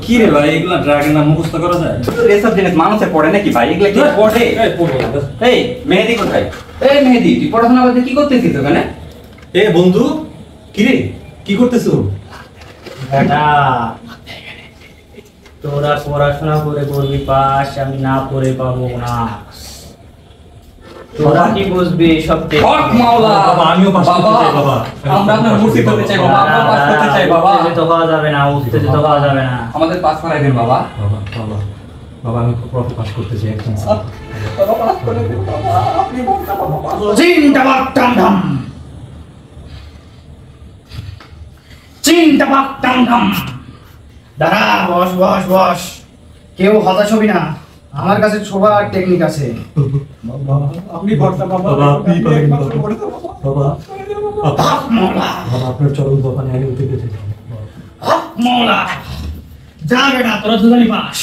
কি রে ভাই, এগুলা ড্রাগের নাম মুখস্থ করা যায়? এসব জিনিস মানুষে পড়ে নাকি ভাই? এগুলা কি পড়ে? এই মেহেদি কোথায়? এই মেহেদি, তুই পড়াশোনা করতে কি করতেছিস ওখানে? এ বন্ধু, কি রে, কি করতেছো? বেটা, তোরা পড়াশোনা করে করবি পাস, আমি না পড়ে পাবো না। তোরা কি বুঝবি সব? হক মাওলা বাবা, আমিও পাস করতে চাই বাবা। আমরা আপনার মুর্শিদ হতে চাই বাবা, আমরা পাস করতে চাই বাবা। উত্তেজিত হওয়া যাবে না, উত্তেজিত হওয়া যাবে না। আমাদের পাস করাই দেন বাবা। বাবা বাবা বাবা, আমি প্রফেট পাস করতে চাই একদম। বাবা পাস করে দেন বাবা, আপনি বলতে বাবা। চিন্তাবাক টামঢাম, চিন্তাবাক টামঢাম। দাঁড়া, বস বস বস, কেউ হতাশ হবি না, আমার কাছে সবার টেকনিক আছে। আপনি ভরসা বাবা, বাবা আপনি পারেন বাবা। বাবা হক মাওলা, বাবা আপনার চরণ দোকানে আমি উঠে গেছি। হক মাওলা, যা বেটা, তোরা দুজনই পাস।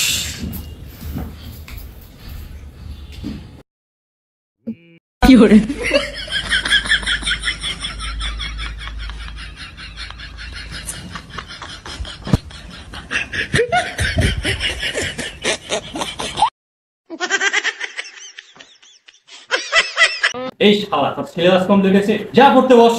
এই শালা, তোর সিলেবাস কমপ্লিট হয়েছে, যা পড়তে বস।